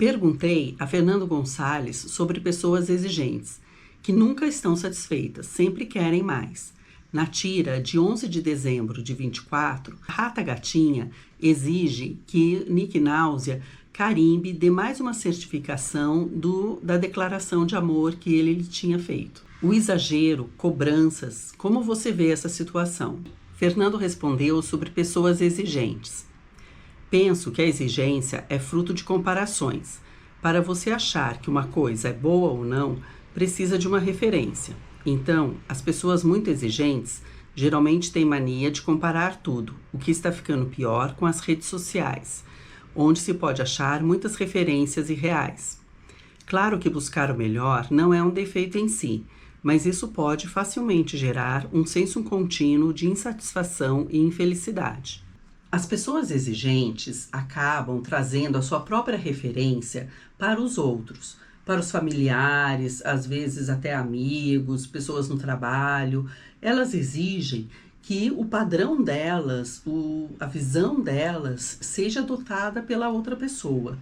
Perguntei a Fernando Gonçalves sobre pessoas exigentes, que nunca estão satisfeitas, sempre querem mais. Na tira de 11 de dezembro de 24, Rata Gatinha exige que Nick Náusea carimbe dê mais uma certificação da declaração de amor que ele lhe tinha feito. O exagero, cobranças, como você vê essa situação? Fernando respondeu sobre pessoas exigentes. Penso que a exigência é fruto de comparações. Para você achar que uma coisa é boa ou não, precisa de uma referência. Então, as pessoas muito exigentes geralmente têm mania de comparar tudo, o que está ficando pior com as redes sociais, onde se pode achar muitas referências irreais. Claro que buscar o melhor não é um defeito em si, mas isso pode facilmente gerar um senso contínuo de insatisfação e infelicidade. As pessoas exigentes acabam trazendo a sua própria referência para os outros, para os familiares, às vezes até amigos, pessoas no trabalho. Elas exigem que o padrão delas, a visão delas, seja adotada pela outra pessoa,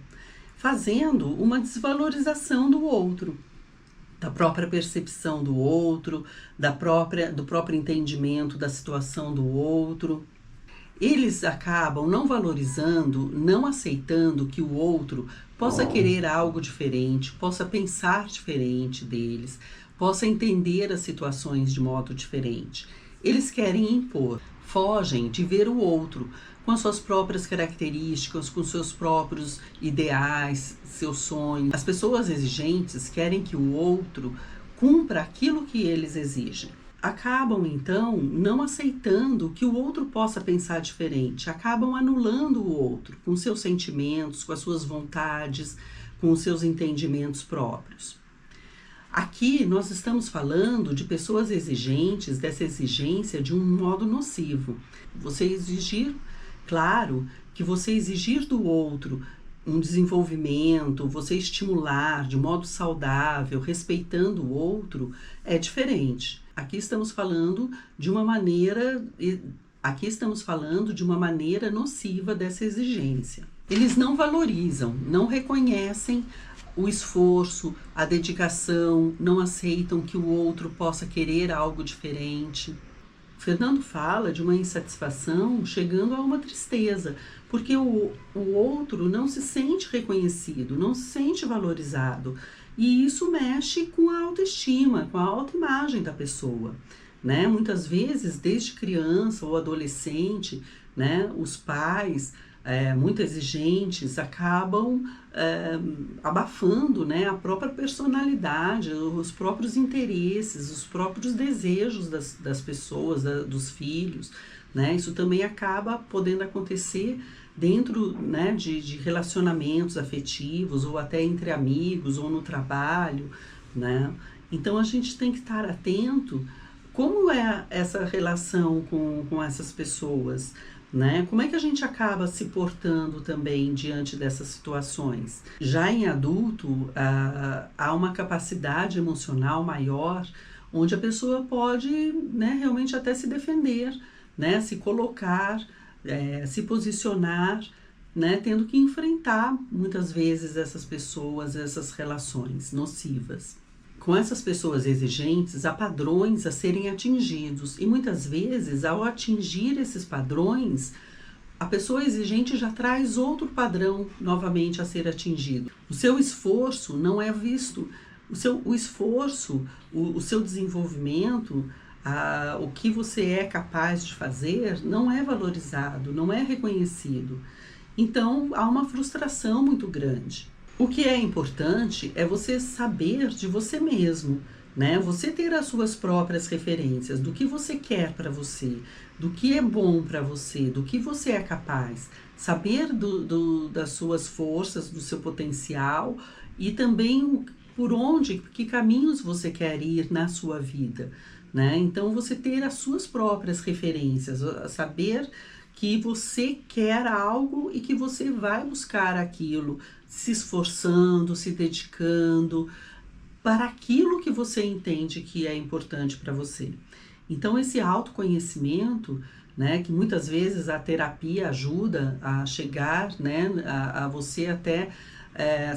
fazendo uma desvalorização do outro, da própria percepção do outro, do próprio entendimento da situação do outro. Eles acabam não valorizando, não aceitando que o outro possa querer algo diferente, possa pensar diferente deles, possa entender as situações de modo diferente. Eles querem impor, fogem de ver o outro com as suas próprias características, com seus próprios ideais, seus sonhos. As pessoas exigentes querem que o outro cumpra aquilo que eles exigem. Acabam, então, não aceitando que o outro possa pensar diferente, acabam anulando o outro com seus sentimentos, com as suas vontades, com os seus entendimentos próprios. Aqui nós estamos falando de pessoas exigentes, dessa exigência de um modo nocivo. Você exigir, claro, que você exigir do outro um desenvolvimento, você estimular de modo saudável, respeitando o outro, é diferente. Aqui estamos falando de uma maneira nociva dessa exigência. Eles não valorizam, não reconhecem o esforço, a dedicação, não aceitam que o outro possa querer algo diferente. Fernando fala de uma insatisfação chegando a uma tristeza, porque o outro não se sente reconhecido, não se sente valorizado. E isso mexe com a autoestima, com a autoimagem da pessoa, né? Muitas vezes, desde criança ou adolescente, né, os pais, muito exigentes, acabam abafando, né, a própria personalidade, os próprios interesses, os próprios desejos das pessoas, dos filhos, né? Isso também acaba podendo acontecer dentro, né, de relacionamentos afetivos, ou até entre amigos, ou no trabalho, né? Então a gente tem que estar atento como é essa relação com essas pessoas, né? Como é que a gente acaba se portando também diante dessas situações? Já em adulto, há uma capacidade emocional maior, onde a pessoa pode, né, realmente até se defender, né, se colocar, se posicionar, né, tendo que enfrentar muitas vezes essas pessoas, essas relações nocivas. Com essas pessoas exigentes, há padrões a serem atingidos e muitas vezes, ao atingir esses padrões, a pessoa exigente já traz outro padrão novamente a ser atingido. O seu esforço não é visto, o esforço, o seu desenvolvimento, o que você é capaz de fazer não é valorizado, não é reconhecido. Então, há uma frustração muito grande. O que é importante é você saber de você mesmo, né? Você ter as suas próprias referências, do que você quer para você, do que é bom para você, do que você é capaz. Saber das suas forças, do seu potencial e também que caminhos você quer ir na sua vida, né? Então, você ter as suas próprias referências, saber que você quer algo e que você vai buscar aquilo, se esforçando, se dedicando para aquilo que você entende que é importante para você. Então, esse autoconhecimento, né, que muitas vezes a terapia ajuda a chegar, né, a você até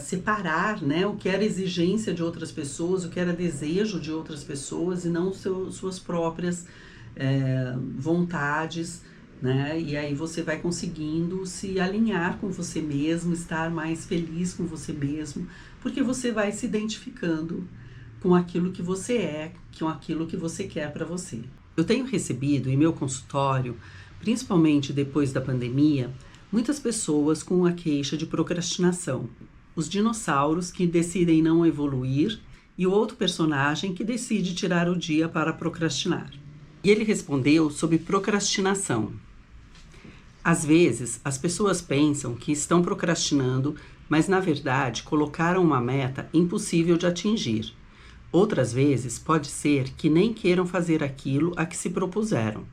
separar, né, o que era exigência de outras pessoas, o que era desejo de outras pessoas e não suas próprias vontades, né? E aí você vai conseguindo se alinhar com você mesmo, estar mais feliz com você mesmo, porque você vai se identificando com aquilo que você é, com aquilo que você quer para você. Eu tenho recebido em meu consultório, principalmente depois da pandemia, muitas pessoas com a queixa de procrastinação. Os dinossauros que decidem não evoluir e o outro personagem que decide tirar o dia para procrastinar. E ele respondeu sobre procrastinação. Às vezes, as pessoas pensam que estão procrastinando, mas na verdade colocaram uma meta impossível de atingir. Outras vezes, pode ser que nem queiram fazer aquilo a que se propuseram.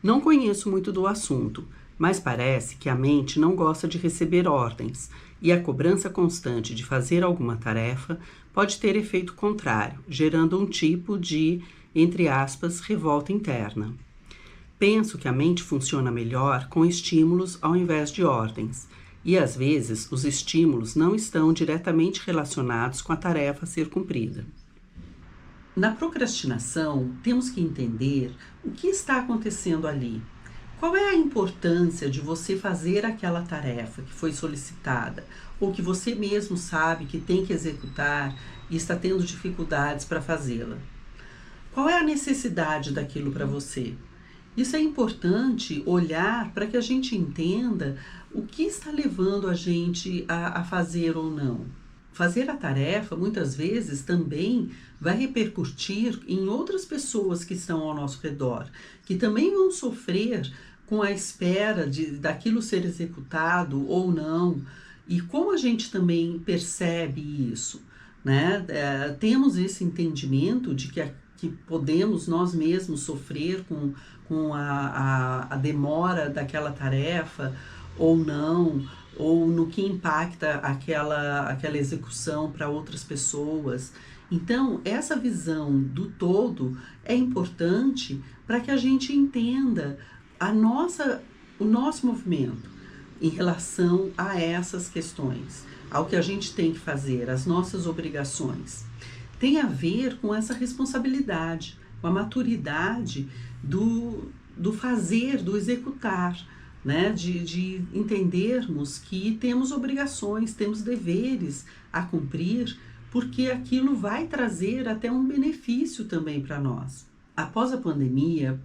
Não conheço muito do assunto, mas parece que a mente não gosta de receber ordens, e a cobrança constante de fazer alguma tarefa pode ter efeito contrário, gerando um tipo de, entre aspas, revolta interna. Penso que a mente funciona melhor com estímulos ao invés de ordens, e às vezes os estímulos não estão diretamente relacionados com a tarefa a ser cumprida. Na procrastinação, temos que entender o que está acontecendo ali. Qual é a importância de você fazer aquela tarefa que foi solicitada, ou que você mesmo sabe que tem que executar e está tendo dificuldades para fazê-la? Qual é a necessidade daquilo para você? Isso é importante olhar para que a gente entenda o que está levando a gente a fazer ou não. Fazer a tarefa, muitas vezes, também vai repercutir em outras pessoas que estão ao nosso redor, que também vão sofrer com a espera daquilo ser executado ou não. E como a gente também percebe isso, né? Temos esse entendimento de que podemos nós mesmos sofrer com a demora daquela tarefa ou não, ou no que impacta aquela execução para outras pessoas. Então, essa visão do todo é importante para que a gente entenda o nosso movimento em relação a essas questões, ao que a gente tem que fazer, as nossas obrigações. Tem a ver com essa responsabilidade, com a maturidade do fazer, do executar, né? De entendermos que temos obrigações, temos deveres a cumprir, porque aquilo vai trazer até um benefício também para nós. Após a pandemia,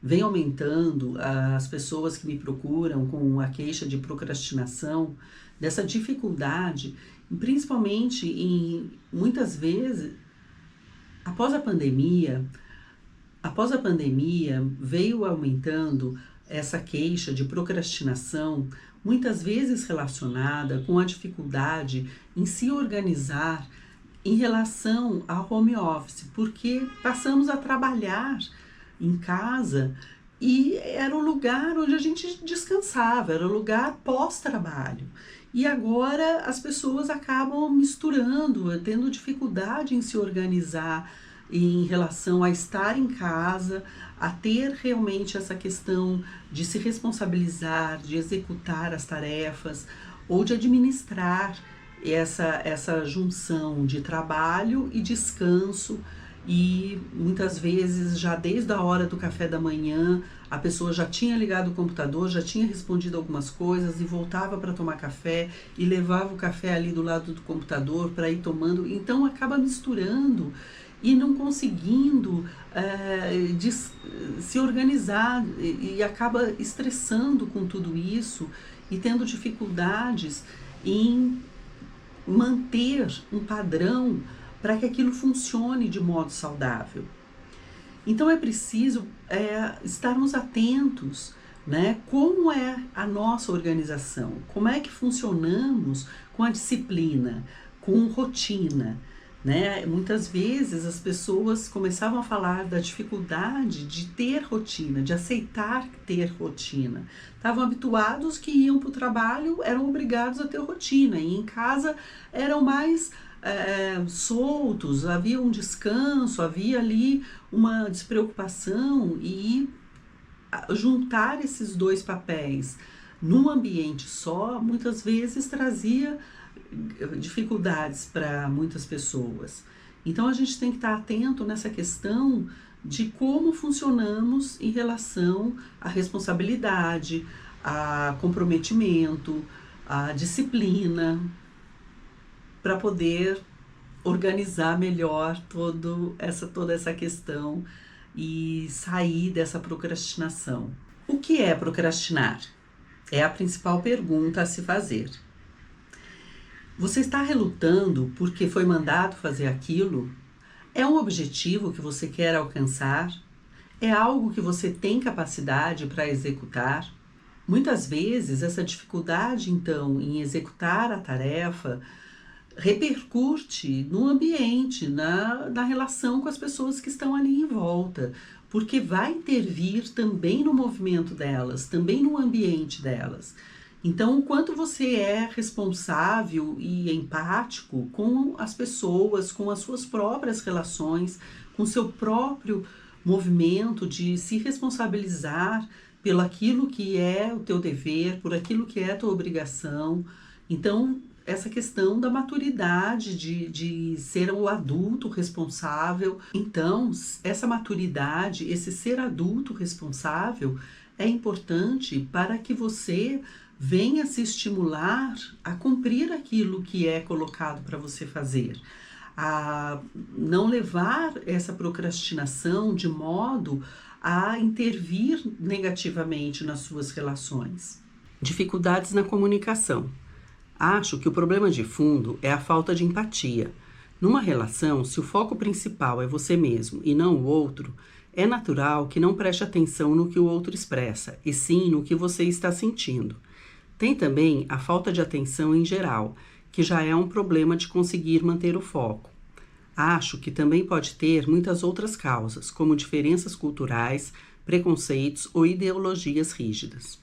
vem aumentando as pessoas que me procuram com a queixa de procrastinação, dessa dificuldade, principalmente muitas vezes, após a pandemia veio aumentando essa queixa de procrastinação, muitas vezes relacionada com a dificuldade em se organizar em relação ao home office, porque passamos a trabalhar em casa e era o lugar onde a gente descansava, era o lugar pós-trabalho. E agora as pessoas acabam misturando, tendo dificuldade em se organizar em relação a estar em casa, a ter realmente essa questão de se responsabilizar, de executar as tarefas ou de administrar essa junção de trabalho e descanso. E muitas vezes, já desde a hora do café da manhã, a pessoa já tinha ligado o computador, já tinha respondido algumas coisas e voltava para tomar café e levava o café ali do lado do computador para ir tomando. Então acaba misturando e não conseguindo se organizar e acaba estressando com tudo isso e tendo dificuldades em manter um padrão para que aquilo funcione de modo saudável. Então é preciso estarmos atentos, né? Como é a nossa organização, como é que funcionamos com a disciplina, com rotina, né? Muitas vezes as pessoas começavam a falar da dificuldade de ter rotina, de aceitar ter rotina. Estavam habituados que iam para o trabalho, eram obrigados a ter rotina, e em casa eram mais soltos, havia um descanso, havia ali uma despreocupação, e juntar esses dois papéis num ambiente só, muitas vezes trazia dificuldades para muitas pessoas. Então a gente tem que estar atento nessa questão de como funcionamos em relação à responsabilidade, a comprometimento, a disciplina, para poder organizar melhor toda essa questão e sair dessa procrastinação. O que é procrastinar? É a principal pergunta a se fazer. Você está relutando porque foi mandado fazer aquilo? É um objetivo que você quer alcançar? É algo que você tem capacidade para executar? Muitas vezes essa dificuldade, então, em executar a tarefa repercute no ambiente, na relação com as pessoas que estão ali em volta, porque vai intervir também no movimento delas, também no ambiente delas. Então, o quanto você é responsável e empático com as pessoas, com as suas próprias relações, com o seu próprio movimento de se responsabilizar pelo aquilo que é o teu dever, por aquilo que é a tua obrigação. Então, essa questão da maturidade, de ser o adulto responsável. Então, essa maturidade, esse ser adulto responsável é importante para que você venha se estimular a cumprir aquilo que é colocado para você fazer, a não levar essa procrastinação de modo a intervir negativamente nas suas relações. Dificuldades na comunicação. Acho que o problema de fundo é a falta de empatia. Numa relação, se o foco principal é você mesmo e não o outro, é natural que não preste atenção no que o outro expressa, e sim no que você está sentindo. Tem também a falta de atenção em geral, que já é um problema de conseguir manter o foco. Acho que também pode ter muitas outras causas, como diferenças culturais, preconceitos ou ideologias rígidas.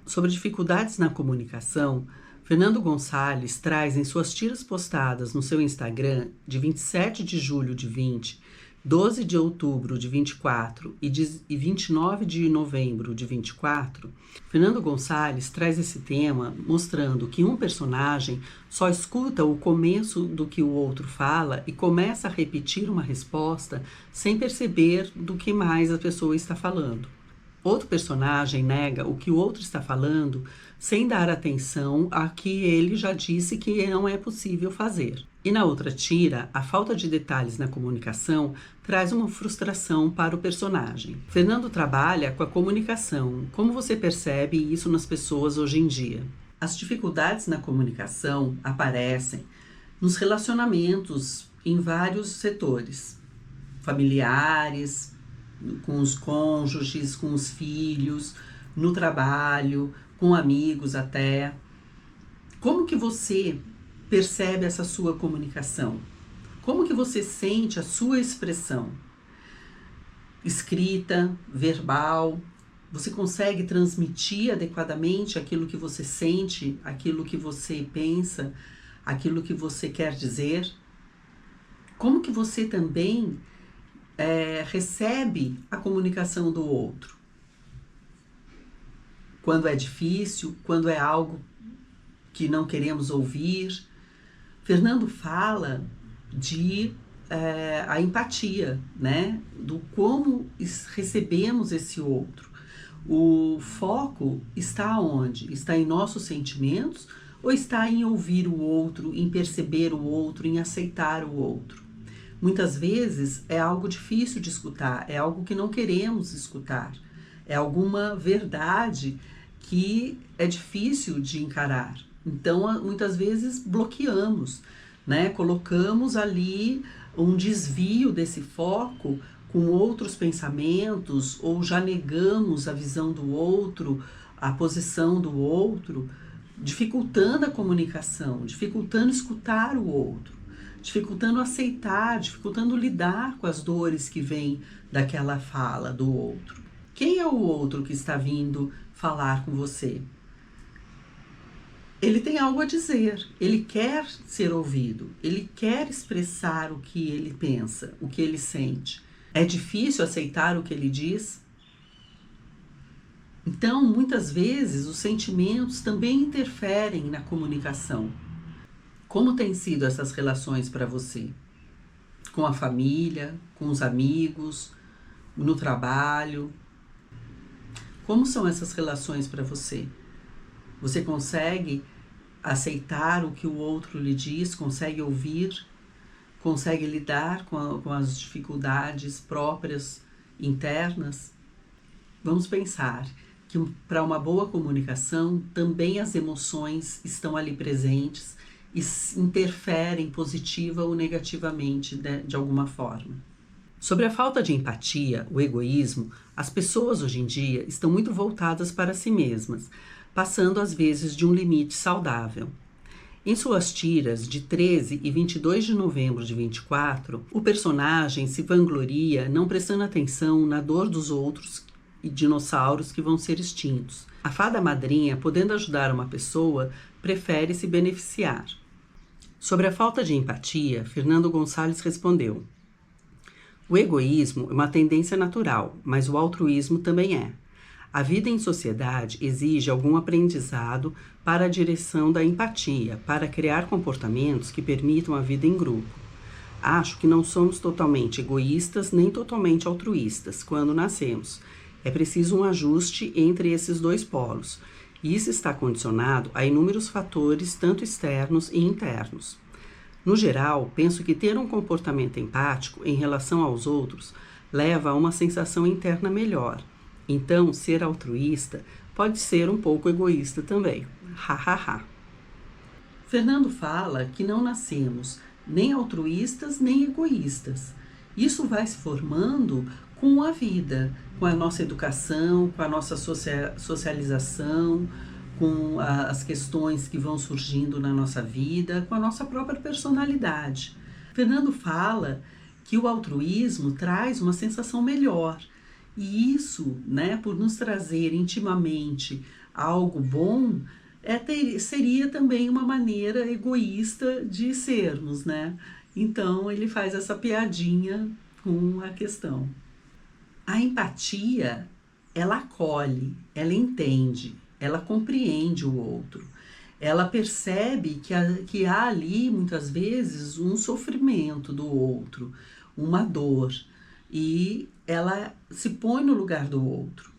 Sobre dificuldades na comunicação, Fernando Gonçalves traz em suas tiras postadas no seu Instagram de 27 de julho de 20, 12 de outubro de 24 e 29 de novembro de 24, Fernando Gonçalves traz esse tema mostrando que um personagem só escuta o começo do que o outro fala e começa a repetir uma resposta sem perceber do que mais a pessoa está falando. Outro personagem nega o que o outro está falando sem dar atenção a que ele já disse que não é possível fazer. E na outra tira, a falta de detalhes na comunicação traz uma frustração para o personagem. Fernando trabalha com a comunicação. Como você percebe isso nas pessoas hoje em dia? As dificuldades na comunicação aparecem nos relacionamentos em vários setores, familiares, com os cônjuges, com os filhos, no trabalho, com amigos até. Como que você percebe essa sua comunicação? Como que você sente a sua expressão? Escrita, verbal, você consegue transmitir adequadamente aquilo que você sente, aquilo que você pensa, aquilo que você quer dizer? Como que você também recebe a comunicação do outro? Quando é difícil, quando é algo que não queremos ouvir. Fernando fala de a empatia, né? Do como recebemos esse outro. O foco está onde? Está em nossos sentimentos ou está em ouvir o outro, em perceber o outro, em aceitar o outro? Muitas vezes é algo difícil de escutar, é algo que não queremos escutar, é alguma verdade que é difícil de encarar. Então, muitas vezes bloqueamos, né? Colocamos ali um desvio desse foco com outros pensamentos, ou já negamos a visão do outro, a posição do outro, dificultando a comunicação, dificultando escutar o outro, dificultando aceitar, dificultando lidar com as dores que vêm daquela fala do outro. Quem é o outro que está vindo falar com você? Ele tem algo a dizer, ele quer ser ouvido, ele quer expressar o que ele pensa, o que ele sente. É difícil aceitar o que ele diz? Então, muitas vezes, os sentimentos também interferem na comunicação. Como têm sido essas relações para você? Com a família, com os amigos, no trabalho? Como são essas relações para você? Você consegue aceitar o que o outro lhe diz? Consegue ouvir? Consegue lidar com as dificuldades próprias internas? Vamos pensar que para uma boa comunicação também as emoções estão ali presentes e interferem positiva ou negativamente de alguma forma. Sobre a falta de empatia, o egoísmo, as pessoas hoje em dia estão muito voltadas para si mesmas, passando às vezes de um limite saudável. Em suas tiras de 13 e 22 de novembro de 24, o personagem se vangloria não prestando atenção na dor dos outros e dinossauros que vão ser extintos. A fada madrinha, podendo ajudar uma pessoa, prefere se beneficiar. Sobre a falta de empatia, Fernando Gonçalves respondeu: o egoísmo é uma tendência natural, mas o altruísmo também é. A vida em sociedade exige algum aprendizado para a direção da empatia, para criar comportamentos que permitam a vida em grupo. Acho que não somos totalmente egoístas nem totalmente altruístas quando nascemos. É preciso um ajuste entre esses dois polos, e isso está condicionado a inúmeros fatores, tanto externos e internos. No geral, penso que ter um comportamento empático em relação aos outros leva a uma sensação interna melhor. Então, ser altruísta pode ser um pouco egoísta também. Ha, ha, ha. Fernando fala que não nascemos nem altruístas nem egoístas. Isso vai se formando com a vida, com a nossa educação, com a nossa socialização, com as questões que vão surgindo na nossa vida, com a nossa própria personalidade. Fernando fala que o altruísmo traz uma sensação melhor. E isso, por nos trazer intimamente algo bom, seria também uma maneira egoísta de sermos, Então, ele faz essa piadinha com a questão. A empatia, ela acolhe, ela entende, ela compreende o outro. Ela percebe que há ali, muitas vezes, um sofrimento do outro, uma dor. E ela se põe no lugar do outro.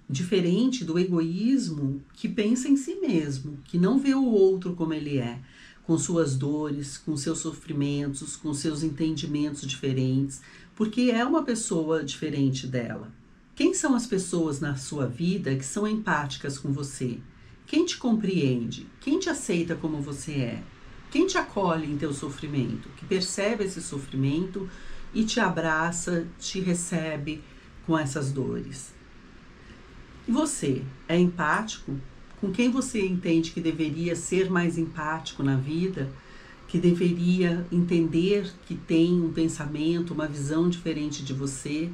Diferente do egoísmo que pensa em si mesmo, que não vê o outro como ele é, com suas dores, com seus sofrimentos, com seus entendimentos diferentes, porque é uma pessoa diferente dela. Quem são as pessoas na sua vida que são empáticas com você? Quem te compreende? Quem te aceita como você é? Quem te acolhe em teu sofrimento? Que percebe esse sofrimento e te abraça, te recebe com essas dores. E você é empático? Com quem você entende que deveria ser mais empático na vida? Que deveria entender que tem um pensamento, uma visão diferente de você?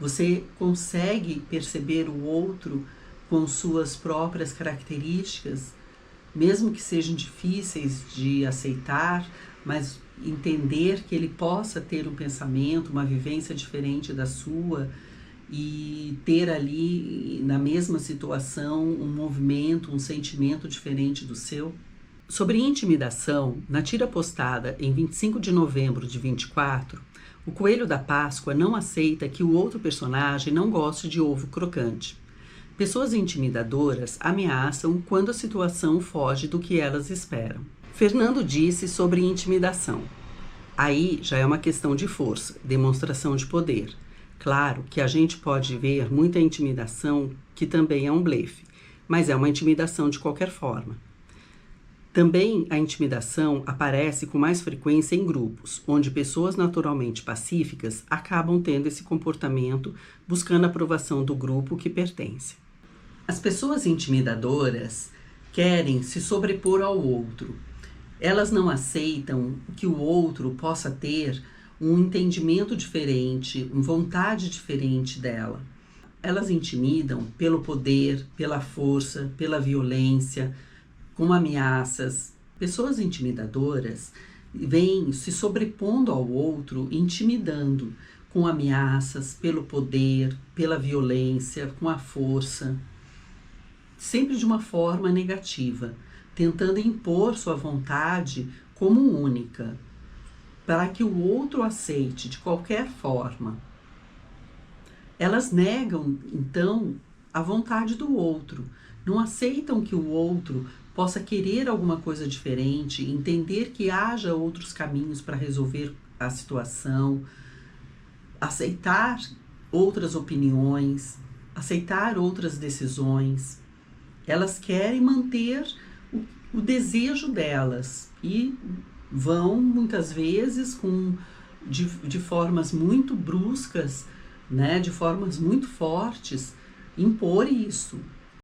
Você consegue perceber o outro com suas próprias características, mesmo que sejam difíceis de aceitar, mas entender que ele possa ter um pensamento, uma vivência diferente da sua e ter ali, na mesma situação, um movimento, um sentimento diferente do seu? Sobre intimidação, na tira postada em 25 de novembro de 24, o Coelho da Páscoa não aceita que o outro personagem não goste de ovo crocante. Pessoas intimidadoras ameaçam quando a situação foge do que elas esperam. Fernando disse sobre intimidação. Aí já é uma questão de força, demonstração de poder. Claro que a gente pode ver muita intimidação que também é um blefe, mas é uma intimidação de qualquer forma. Também a intimidação aparece com mais frequência em grupos, onde pessoas naturalmente pacíficas acabam tendo esse comportamento buscando a aprovação do grupo que pertence. As pessoas intimidadoras querem se sobrepor ao outro. Elas não aceitam que o outro possa ter um entendimento diferente, uma vontade diferente dela. Elas intimidam pelo poder, pela força, pela violência, com ameaças. Pessoas intimidadoras vêm se sobrepondo ao outro, intimidando, com ameaças, pelo poder, pela violência, com a força, sempre de uma forma negativa, tentando impor sua vontade como única, para que o outro aceite de qualquer forma. Elas negam, então, a vontade do outro, não aceitam que o outro possa querer alguma coisa diferente, entender que haja outros caminhos para resolver a situação, aceitar outras opiniões, aceitar outras decisões. Elas querem manter o desejo delas e vão muitas vezes de formas muito bruscas, né, de formas muito fortes, impor isso.